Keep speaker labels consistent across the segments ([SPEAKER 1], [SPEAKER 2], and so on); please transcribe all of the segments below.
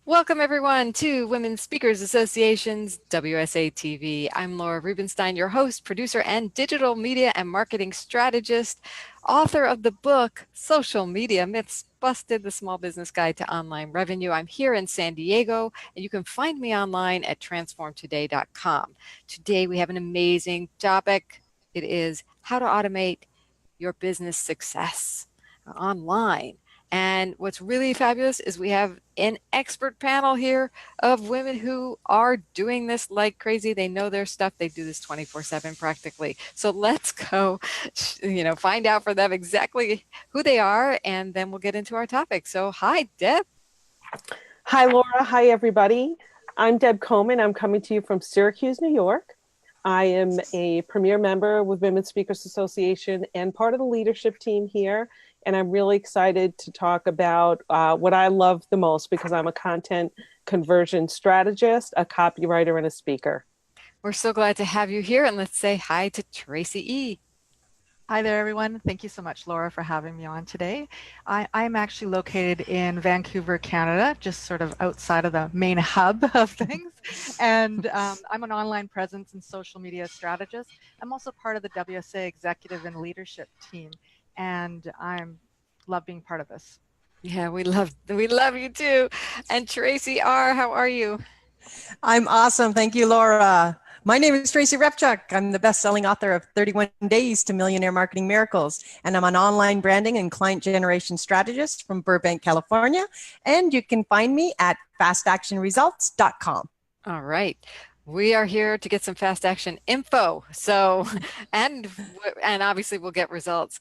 [SPEAKER 1] Welcome everyone to Women Speakers Association's WSA TV. I'm Laura Rubenstein, your host, producer, and digital media and marketing strategist, author of the book, Social Media Myths Busted, the Small Business Guide to Online Revenue. I'm here in San Diego, and you can find me online at transformtoday.com. Today we have an amazing topic. It is how to automate your business success online. And what's really fabulous is we have an expert panel here of women who are doing this like crazy. They know their stuff. They do this 24/7 practically. So let's go, find out for them exactly who they are, and then we'll get into our topic. So hi, Deb.
[SPEAKER 2] Hi, Laura. Hi, everybody. I'm Deb Coleman. I'm coming to you from Syracuse, New York. I am a premier member with Women Speakers Association and part of the leadership team here. And I'm really excited to talk about what I love the most because I'm a content conversion strategist, a copywriter, and a speaker.
[SPEAKER 1] We're so glad to have you here. And let's say hi to Tracy E.
[SPEAKER 3] Hi there, everyone. Thank you so much, Laura, for having me on today. I'm actually located in Vancouver, Canada, just sort of outside of the main hub of things. And I'm an online presence and social media strategist. I'm also part of the WSA executive and leadership team, and I'm love being part of this.
[SPEAKER 1] Yeah, we love you too. And Tracy R., how are you?
[SPEAKER 4] I'm awesome. Thank you, Laura. My name is Tracy Repchuk. I'm the best-selling author of 31 Days to Millionaire Marketing Miracles, and I'm an online branding and client generation strategist from Burbank, California. And you can find me at fastactionresults.com.
[SPEAKER 1] All right. We are here to get some fast action info. So, and obviously we'll get results.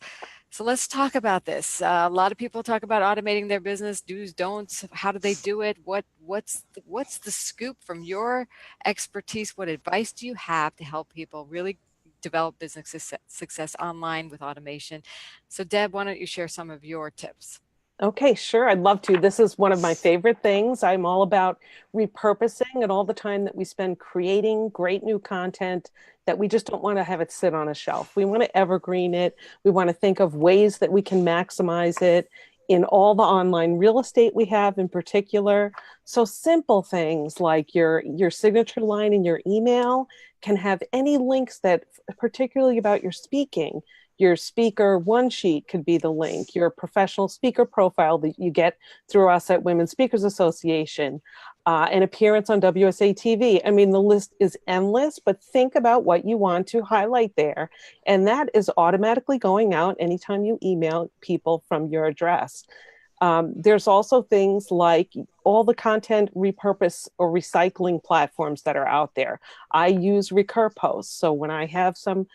[SPEAKER 1] So let's talk about this. A lot of people talk about automating their business, do's, don'ts. How do they do it? What's the scoop from your expertise? What advice do you have to help people really develop business success online with automation? So Deb, why don't you share some of your tips?
[SPEAKER 2] Okay, sure. I'd love to. This is one of my favorite things. I'm all about repurposing and all the time that we spend creating great new content that we just don't want to have it sit on a shelf. We want to evergreen it. We want to think of ways that we can maximize it in all the online real estate we have in particular. So simple things like your signature line in your email can have any links that particularly about your speaking. Your speaker one sheet could be the link, your professional speaker profile that you get through us at Women Speakers Association, an appearance on WSA TV. I mean, the list is endless, but think about what you want to highlight there. And that is automatically going out anytime you email people from your address. There's also things like all the content repurpose or recycling platforms that are out there. I use RecurPost. So when I have some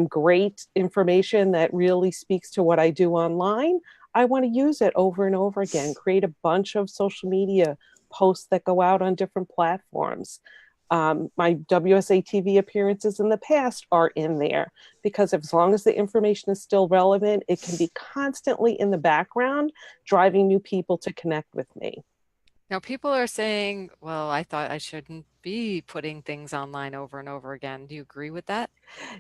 [SPEAKER 2] great information that really speaks to what I do online, I want to use it over and over again, create a bunch of social media posts that go out on different platforms. My WSA TV appearances in the past are in there because as long as the information is still relevant, it can be constantly in the background, driving new people to connect with me.
[SPEAKER 1] Now, people are saying, well, I thought I shouldn't be putting things online over and over again. Do you agree with that?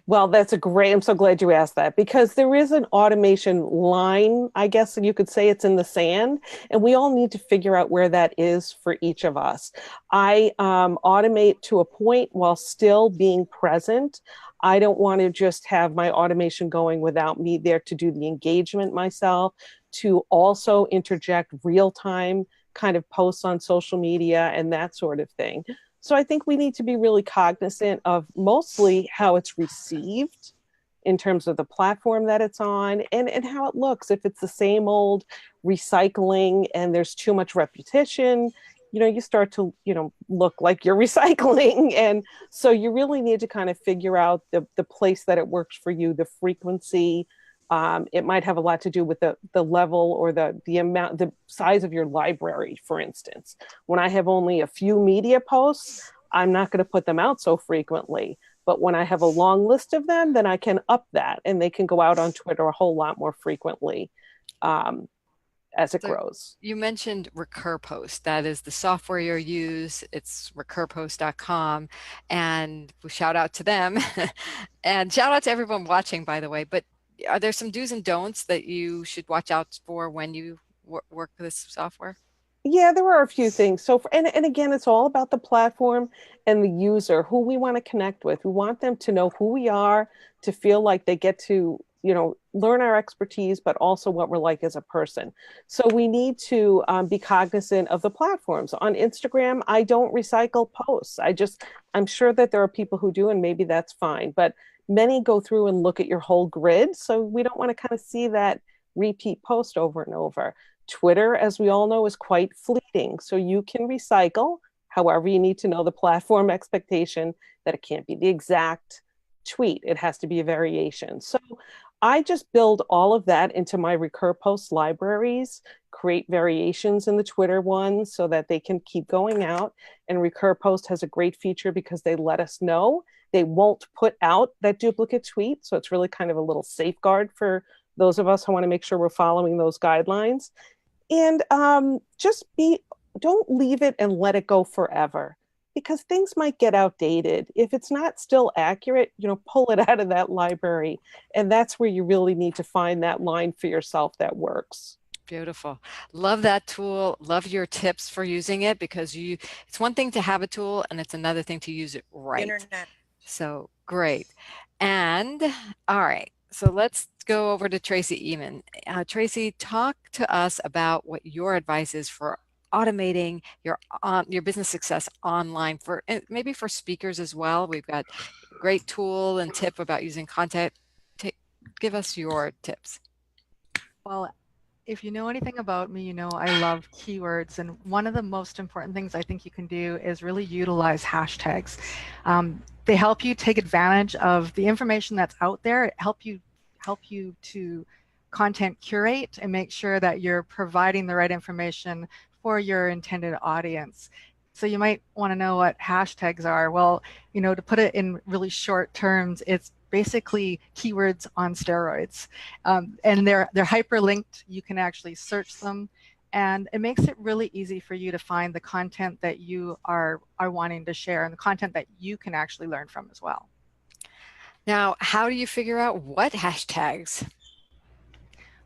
[SPEAKER 2] Well, I'm so glad you asked that because there is an automation line, I guess you could say it's in the sand, and we all need to figure out where that is for each of us. I automate to a point while still being present. I don't want to just have my automation going without me there to do the engagement myself, to also interject real-time kind of posts on social media and that sort of thing. So I think we need to be really cognizant of mostly how it's received in terms of the platform that it's on and how it looks. If it's the same old recycling and there's too much repetition, you start to, look like you're recycling. And so you really need to kind of figure out the place that it works for you, the frequency. It might have a lot to do with the level or the amount, the size of your library, for instance. When I have only a few media posts, I'm not going to put them out so frequently. But when I have a long list of them, then I can up that and they can go out on Twitter a whole lot more frequently as it grows.
[SPEAKER 1] You mentioned RecurPost. That is the software you use. It's recurpost.com. And we shout out to them. And shout out to everyone watching, by the way. But are there some do's and don'ts that you should watch out for when you work with this software?
[SPEAKER 2] Yeah, there are a few things. So, and again, it's all about the platform and the user, who we want to connect with. We want them to know who we are, to feel like they get to, learn our expertise, but also what we're like as a person. So we need to be cognizant of the platforms. On Instagram, I don't recycle posts. I'm sure that there are people who do, and maybe that's fine. But many go through and look at your whole grid. So we don't want to kind of see that repeat post over and over. Twitter, as we all know, is quite fleeting. So you can recycle. However, you need to know the platform expectation that it can't be the exact tweet. It has to be a variation. So I just build all of that into my Recur Post libraries, create variations in the Twitter ones so that they can keep going out. And Recur Post has a great feature because they let us know. They won't put out that duplicate tweet. So it's really kind of a little safeguard for those of us who want to make sure we're following those guidelines. And don't leave it and let it go forever, because things might get outdated. If it's not still accurate, pull it out of that library. And that's where you really need to find that line for yourself that works.
[SPEAKER 1] Beautiful. Love that tool. Love your tips for using it, because it's one thing to have a tool and it's another thing to use it right.
[SPEAKER 4] Internet.
[SPEAKER 1] So great. And all right. So let's go over to Tracy Eman. Tracy, talk to us about what your advice is for automating your business success online, for maybe for speakers as well. We've got a great tool and tip about using content. Give us your tips.
[SPEAKER 3] Well, if you know anything about me, I love keywords. And one of the most important things I think you can do is really utilize hashtags. They help you take advantage of the information that's out there, help you to content curate and make sure that you're providing the right information for your intended audience. So you might want to know what hashtags are. Well, to put it in really short terms, it's basically keywords on steroids. And they're hyperlinked. You can actually search them. And it makes it really easy for you to find the content that you are wanting to share, and the content that you can actually learn from as well.
[SPEAKER 1] Now, how do you figure out what hashtags?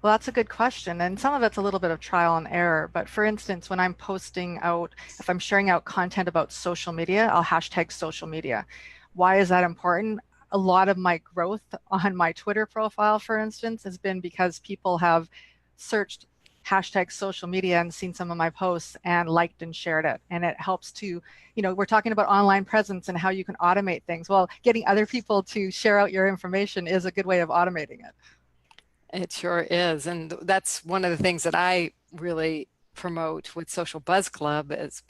[SPEAKER 3] Well, that's a good question. And some of it's a little bit of trial and error. But for instance, when I'm posting out, if I'm sharing out content about social media, I'll hashtag social media. Why is that important? A lot of my growth on my Twitter profile, for instance, has been because people have searched hashtag social media and seen some of my posts and liked and shared it. And it helps to, we're talking about online presence and how you can automate things. Well, getting other people to share out your information is a good way of automating it.
[SPEAKER 1] It sure is. And that's one of the things that I really promote with Social Buzz Club is,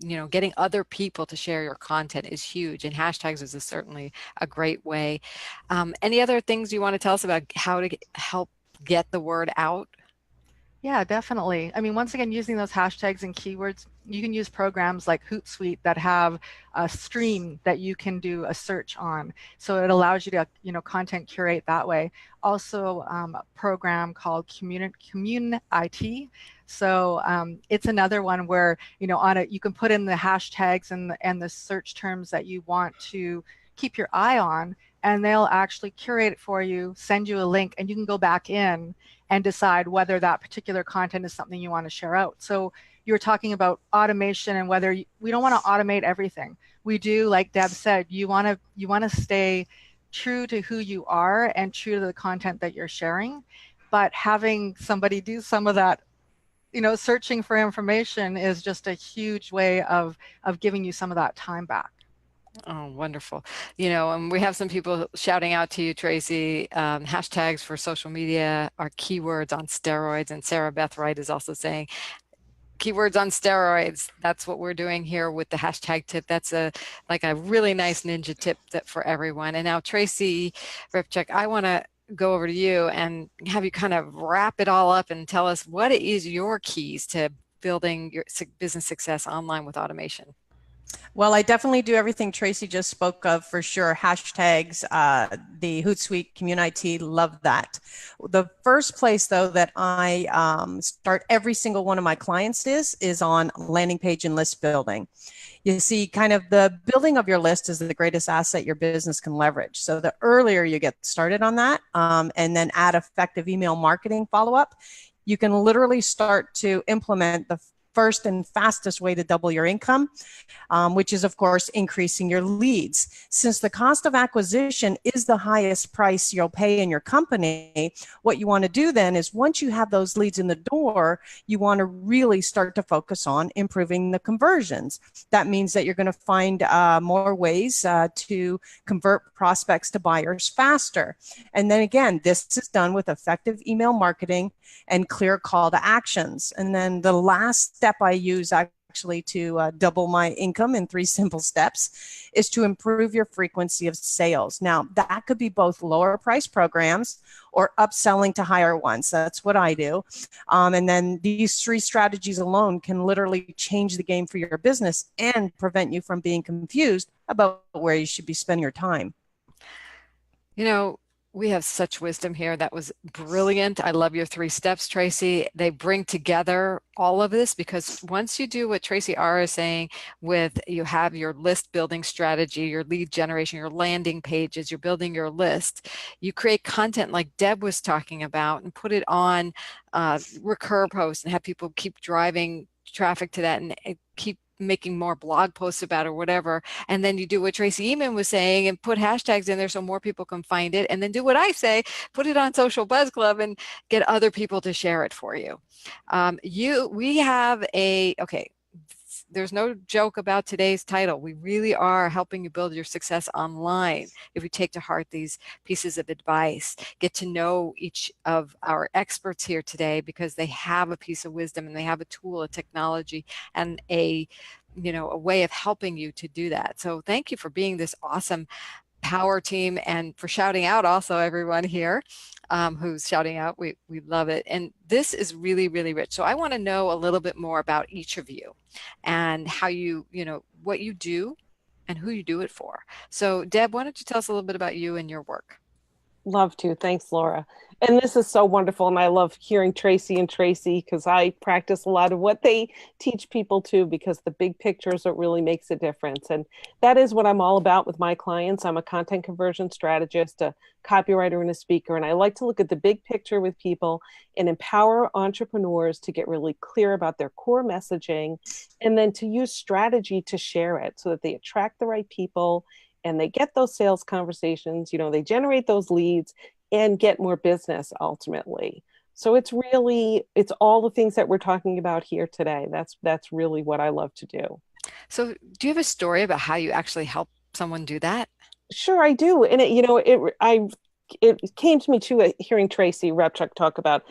[SPEAKER 1] getting other people to share your content is huge. And hashtags is certainly a great way. Any other things you want to tell us about how to help get the word out?
[SPEAKER 3] Yeah, definitely. I mean, once again, using those hashtags and keywords, you can use programs like Hootsuite that have a stream that you can do a search on. So it allows you to, content curate that way. Also, a program called Commune.IT. So it's another one where, you can put in the hashtags and the search terms that you want to keep your eye on, and they'll actually curate it for you, send you a link, and you can go back in and decide whether that particular content is something you want to share out. So you were talking about automation and whether we don't want to automate everything. We do, like Deb said, you want to stay true to who you are and true to the content that you're sharing. But having somebody do some of that, searching for information is just a huge way of giving you some of that time back.
[SPEAKER 1] Oh, wonderful. And we have some people shouting out to you, Tracy. Hashtags for social media are keywords on steroids. And Sarah Beth Wright is also saying, keywords on steroids. That's what we're doing here with the hashtag tip. That's a really nice ninja tip for everyone. And now, Tracy Repchuk, I want to go over to you and have you kind of wrap it all up and tell us what is your keys to building your business success online with automation.
[SPEAKER 4] Well, I definitely do everything Tracy just spoke of for sure. Hashtags, the Hootsuite Commune.IT, love that. The first place, though, that I start every single one of my clients is on landing page and list building. You see, kind of the building of your list is the greatest asset your business can leverage. So the earlier you get started on that, and then add effective email marketing follow-up, you can literally start to implement the first and fastest way to double your income, which is, of course, increasing your leads. Since the cost of acquisition is the highest price you'll pay in your company, what you want to do then is once you have those leads in the door, you want to really start to focus on improving the conversions. That means that you're going to find more ways to convert prospects to buyers faster. And then again, this is done with effective email marketing and clear call to actions. And then the last step I use actually to double my income in 3 simple steps is to improve your frequency of sales. Now, that could be both lower price programs or upselling to higher ones. That's what I do. And then these 3 strategies alone can literally change the game for your business and prevent you from being confused about where you should be spending your time.
[SPEAKER 1] You know, we have such wisdom here. That was brilliant. I love your 3 steps, Tracy. They bring together all of this because once you do what Tracy R is saying with you have your list building strategy, your lead generation, your landing pages, you're building your list, you create content like Deb was talking about and put it on recur posts and have people keep driving traffic to that and keep making more blog posts about it or whatever. And then you do what Tracy Eamon was saying and put hashtags in there so more people can find it. And then do what I say, put it on Social Buzz Club and get other people to share it for you. We have okay, there's no joke about today's title. We really are helping you build your success online. If you take to heart these pieces of advice, get to know each of our experts here today because they have a piece of wisdom and they have a tool, a technology, and a way of helping you to do that. So thank you for being this awesome power team and for shouting out also everyone here who's shouting out. We love it. And this is really, really rich. So I want to know a little bit more about each of you and how what you do and who you do it for. So Deb, why don't you tell us a little bit about you and your work?
[SPEAKER 2] Love to. Thanks, Laura. And this is so wonderful. And I love hearing Tracy and Tracy because I practice a lot of what they teach people too, because the big picture is what really makes a difference. And that is what I'm all about with my clients. I'm a content conversion strategist, a copywriter, and a speaker. And I like to look at the big picture with people and empower entrepreneurs to get really clear about their core messaging and then to use strategy to share it so that they attract the right people and they get those sales conversations, they generate those leads and get more business ultimately. So it's all the things that we're talking about here today. That's really what I love to do.
[SPEAKER 1] So do you have a story about how you actually help someone do that?
[SPEAKER 2] Sure, I do. And it came to me too, hearing Tracy Repchuk talk about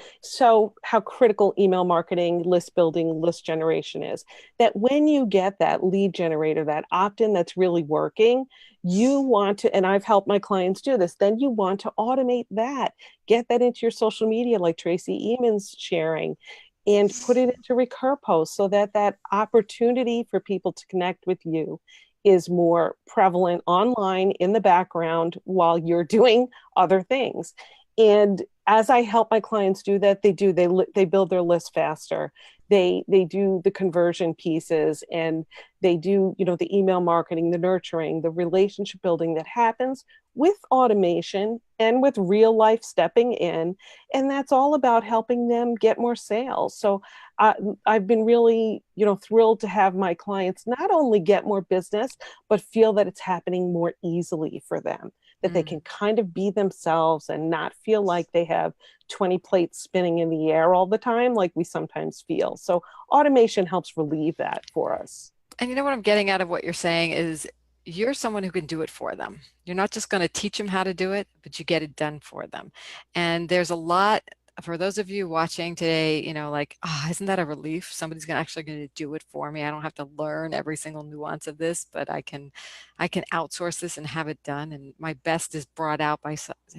[SPEAKER 2] how critical email marketing, list building, list generation is. That when you get that lead generator, that opt-in that's really working, you want to, and I've helped my clients do this, then you want to automate that, get that into your social media like Tracy Eamon's sharing, and put it into recur posts so that opportunity for people to connect with you is more prevalent online in the background while you're doing other things. And as I help my clients do that, they build their list faster. They do the conversion pieces and they do, the email marketing, the nurturing, the relationship building that happens with automation and with real life stepping in. And that's all about helping them get more sales. So I've been really, thrilled to have my clients not only get more business, but feel that it's happening more easily for them, that they can kind of be themselves and not feel like they have 20 plates spinning in the air all the time, like we sometimes feel. So automation helps relieve that for us.
[SPEAKER 1] And you know what I'm getting out of what you're saying is you're someone who can do it for them. You're not just going to teach them how to do it, but you get it done for them. And there's a lot for those of you watching today, isn't that a relief? Somebody's actually going to do it for me. I don't have to learn every single nuance of this, but I can outsource this and have it done. And my best is brought out by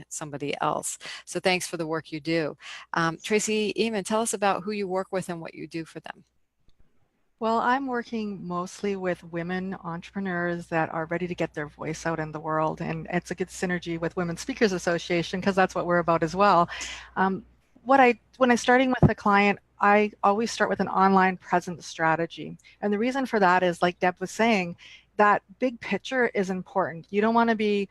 [SPEAKER 1] somebody else. So thanks for the work you do. Tracy Eamon, tell us about who you work with and what you do for them.
[SPEAKER 3] Well, I'm working mostly with women entrepreneurs that are ready to get their voice out in the world. And it's a good synergy with Women Speakers Association because that's what we're about as well. When I'm starting with a client, I always start with an online presence strategy. And the reason for that is, like Deb was saying, that big picture is important. You don't want to be,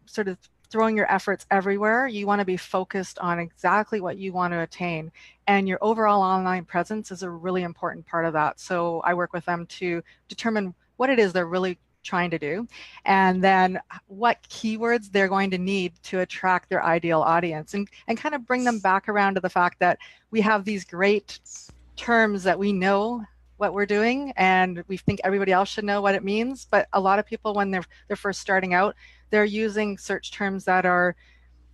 [SPEAKER 3] sort of throwing your efforts everywhere. You want to be focused on exactly what you want to attain. And your overall online presence is a really important part of that. So I work with them to determine what it is they're really trying to do, and then what keywords they're going to need to attract their ideal audience, and kind of bring them back around to the fact that we have these great terms that we know what we're doing and we think everybody else should know what it means. But a lot of people, when they're first starting out, they're using search terms that are,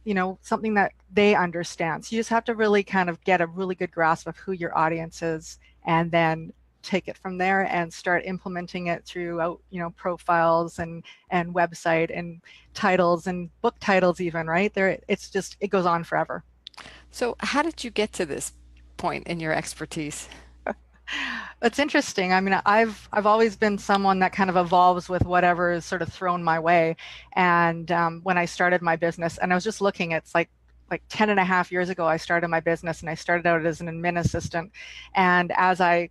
[SPEAKER 3] you know, something that they understand. So you just have to really kind of get a really good grasp of who your audience is, and then take it from there and start implementing it throughout, you know, profiles and website and titles and book titles even, right? There, it's just, it goes on forever.
[SPEAKER 1] So how did you get to this point in your expertise?
[SPEAKER 3] It's interesting. I mean, I've always been someone that kind of evolves with whatever is sort of thrown my way. And when I started my business, and I was just looking, it's like 10 and a half years ago, I started my business, and I started out as an admin assistant. And as I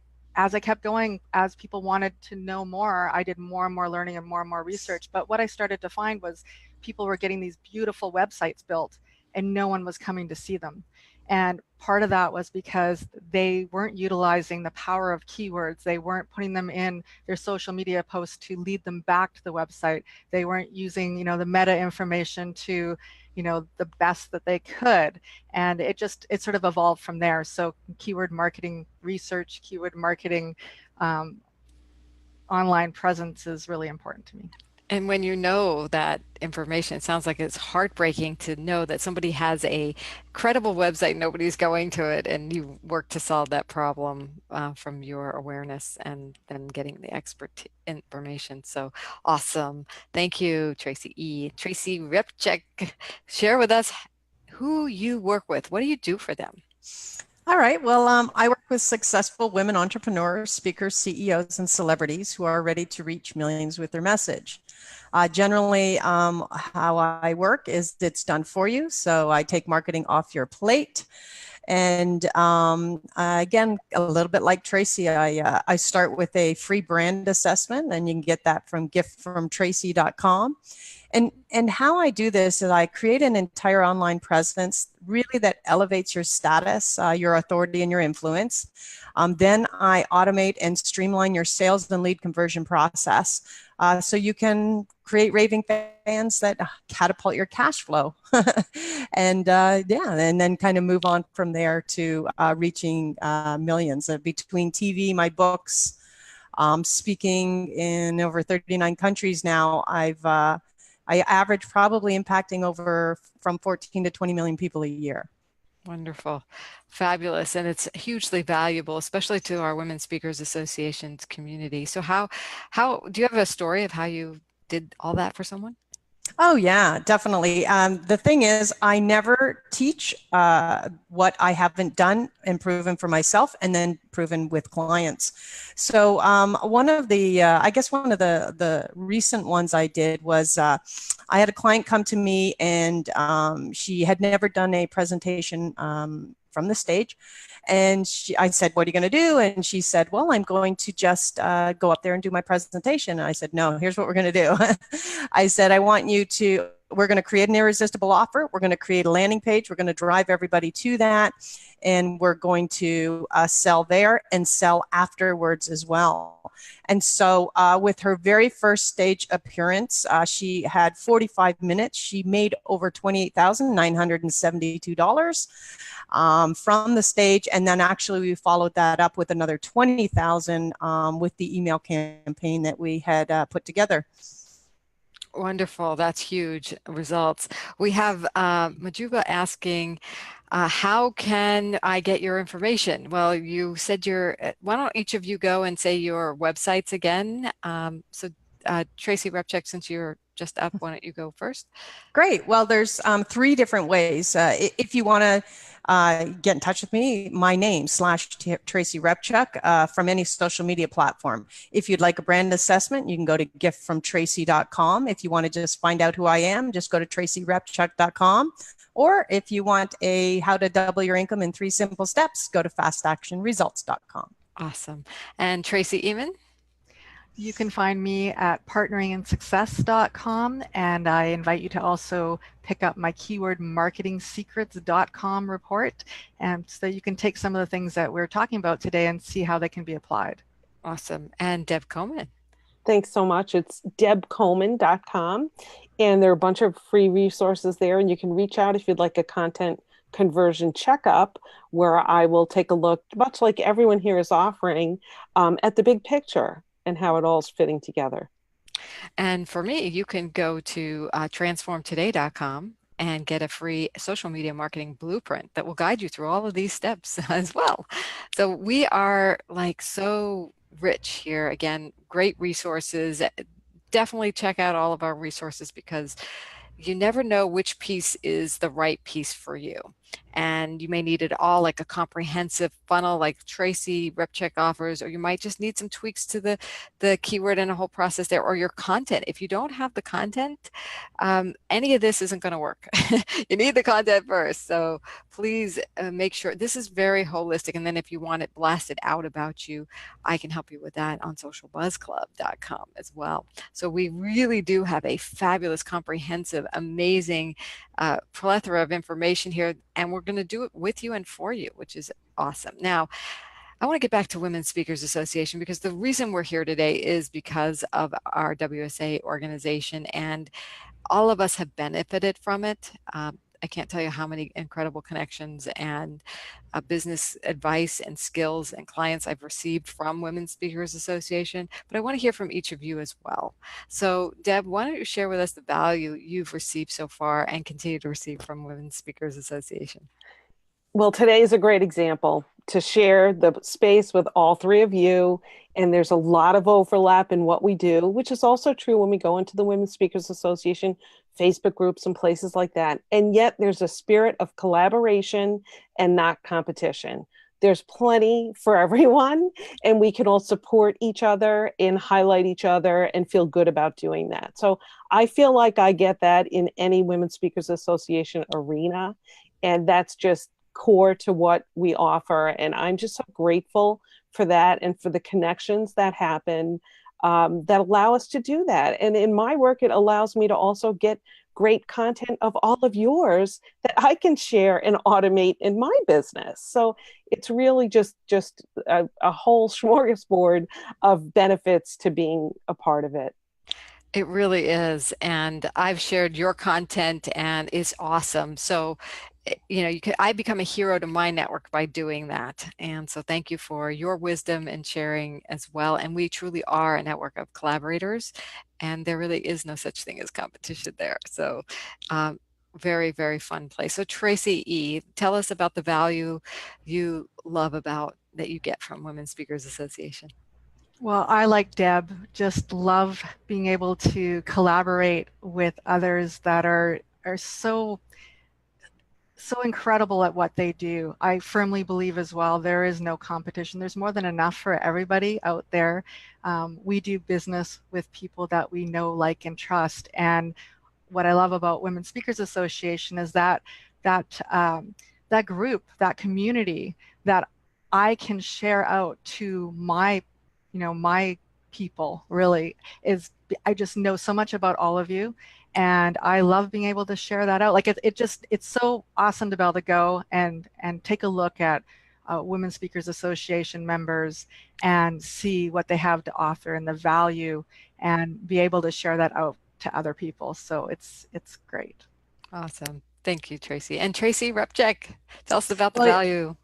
[SPEAKER 3] kept going, as people wanted to know more, I did more and more learning and more research. But what I started to find was people were getting these beautiful websites built and no one was coming to see them. And part of that was because they weren't utilizing the power of keywords. They weren't putting them in their social media posts to lead them back to the website. They weren't using, you know, the meta information to, you know, the best that they could. And it sort of evolved from there. So keyword marketing research, keyword marketing, online presence is really important to me.
[SPEAKER 1] And when you know that information, it sounds like it's heartbreaking to know that somebody has a credible website, nobody's going to it, and you work to solve that problem from your awareness and then getting the expert information. So awesome. Thank you, Tracy E. Tracy Repchak, share with us who you work with. What do you do for them?
[SPEAKER 4] All right. Well, I work with successful women entrepreneurs, speakers, CEOs, and celebrities who are ready to reach millions with their message. Generally, how I work is it's done for you. So I take marketing off your plate. And again, a little bit like Tracy, I start with a free brand assessment, and you can get that from giftfromtracy.com. And how I do this is I create an entire online presence really that elevates your status, your authority, and your influence. Then I automate and streamline your sales and lead conversion process so you can create raving fans that catapult your cash flow. And yeah, and then kind of move on from there to reaching millions. Between TV, my books, speaking in over 39 countries now, I average probably impacting over from 14 to 20 million people a year.
[SPEAKER 1] Wonderful. Fabulous. And it's hugely valuable, especially to our Women Speakers Association's community. So how do you have a story of how you did all that for someone?
[SPEAKER 4] Oh, yeah, definitely. The thing is, I never teach what I haven't done and proven for myself and then proven with clients. So one of the recent ones I did was I had a client come to me, and she had never done a presentation from the stage. And I said, what are you going to do? And she said, well, I'm going to just go up there and do my presentation. And I said, no, here's what we're going to do. I said, we're going to create an irresistible offer. We're going to create a landing page. We're going to drive everybody to that. And we're going to sell there and sell afterwards as well. And so with her very first stage appearance, she had 45 minutes. She made over $28,972 from the stage. And then actually we followed that up with another $20,000 with the email campaign that we had put together.
[SPEAKER 1] Wonderful. That's huge results. We have Majuba asking, how can I get your information? Well, you said why don't each of you go and say your websites again? So Tracy Repchak, since you're just up, why don't you go first?
[SPEAKER 4] Great. Well, there's 3 different ways. If you want to get in touch with me, my name /Tracy Repchak from any social media platform. If you'd like a brand assessment, you can go to giftfromtracy.com. If you want to just find out who I am, just go to tracyrepchak.com. Or if you want how to double your income in 3 simple steps, go to fastactionresults.com.
[SPEAKER 1] Awesome. And Tracy Eman?
[SPEAKER 3] You can find me at partneringinsuccess.com, and I invite you to also pick up my keyword marketingsecrets.com report, and so you can take some of the things that we're talking about today and see how they can be applied.
[SPEAKER 1] Awesome. And Deb Coleman.
[SPEAKER 2] Thanks so much. It's debcoleman.com, and there are a bunch of free resources there, and you can reach out if you'd like a content conversion checkup, where I will take a look, much like everyone here is offering, at the big picture and how it all is fitting together.
[SPEAKER 1] And for me, you can go to transformtoday.com and get a free social media marketing blueprint that will guide you through all of these steps as well. So we are like so rich here. Again, great resources. Definitely check out all of our resources, because you never know which piece is the right piece for you. And you may need it all, like a comprehensive funnel like Tracy Repcheck offers, or you might just need some tweaks to the keyword and a whole process there, or your content. If you don't have the content, any of this isn't going to work. You need the content first. So please make sure this is very holistic. And then if you want it blasted out about you, I can help you with that on socialbuzzclub.com as well. So we really do have a fabulous, comprehensive, amazing plethora of information here, and we're going to do it with you and for you, which is awesome. Now, I want to get back to Women's Speakers Association, because the reason we're here today is because of our WSA organization, and all of us have benefited from it. I can't tell you how many incredible connections and business advice and skills and clients I've received from Women's Speakers Association, but I want to hear from each of you as well. So Deb, why don't you share with us the value you've received so far and continue to receive from Women's Speakers Association?
[SPEAKER 2] Well, today is a great example to share the space with all three of you. And there's a lot of overlap in what we do, which is also true when we go into the Women's Speakers Association Facebook groups and places like that. And yet there's a spirit of collaboration and not competition. There's plenty for everyone, and we can all support each other and highlight each other and feel good about doing that. So I feel like I get that in any Women's Speakers Association arena. And that's just core to what we offer. And I'm just so grateful for that and for the connections that happen that allow us to do that. And in my work, it allows me to also get great content of all of yours that I can share and automate in my business. So it's really just a whole smorgasbord of benefits to being a part of it.
[SPEAKER 1] It really is. And I've shared your content and it's awesome. So, you know, I become a hero to my network by doing that. And so thank you for your wisdom and sharing as well. And we truly are a network of collaborators, and there really is no such thing as competition there. So very, very fun place. So Tracy E., tell us about the value you love about that you get from Women's Speakers Association.
[SPEAKER 3] Well, I, like Deb, just love being able to collaborate with others that are so incredible at what they do. I firmly believe as well, there is no competition. There's more than enough for everybody out there. We do business with people that we know, like, and trust. And what I love about Women's Speakers Association is that group, that community that I can share out to my people, really, is, I just know so much about all of you, and I love being able to share that out. Like it's so awesome to be able to go and take a look at Women's Speakers Association members and see what they have to offer and the value, and be able to share that out to other people. So it's great.
[SPEAKER 1] Awesome. Thank you, Tracy. And Tracy Repcheck, tell us about the value.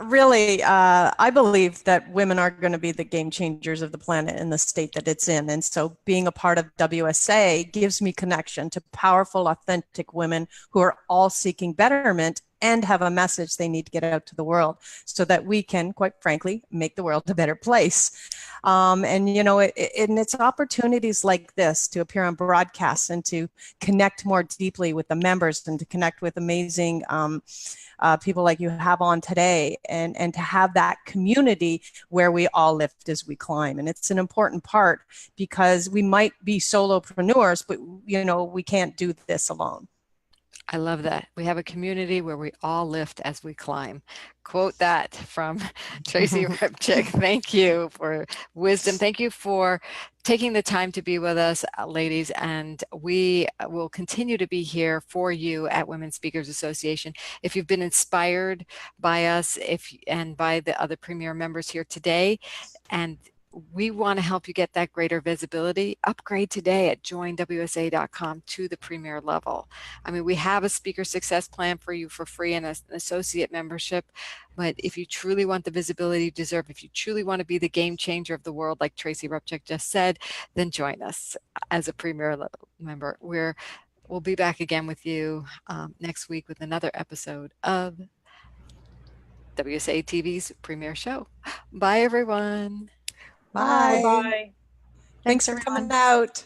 [SPEAKER 4] Really, I believe that women are going to be the game changers of the planet in the state that it's in. And so being a part of WSA gives me connection to powerful, authentic women who are all seeking betterment and have a message they need to get out to the world, so that we can, quite frankly, make the world a better place. And, you know, and it's opportunities like this to appear on broadcasts and to connect more deeply with the members, and to connect with amazing people like you have on today, and to have that community where we all lift as we climb. And it's an important part, because we might be solopreneurs, but, you know, we can't do this alone.
[SPEAKER 1] I love that. We have a community where we all lift as we climb. Quote that from Tracy Repchick. Thank you for wisdom. Thank you for taking the time to be with us, ladies. And we will continue to be here for you at Women Speakers Association. If you've been inspired by us and by the other premier members here today, and we want to help you get that greater visibility, upgrade today at joinwsa.com to the premier level. I mean, we have a speaker success plan for you for free and an associate membership. But if you truly want the visibility you deserve, if you truly want to be the game changer of the world, like Tracy Repchick just said, then join us as a premier member. We'll be back again with you next week with another episode of WSA TV's Premier Show. Bye, everyone.
[SPEAKER 4] Bye.
[SPEAKER 2] Bye.
[SPEAKER 4] Thanks for coming out.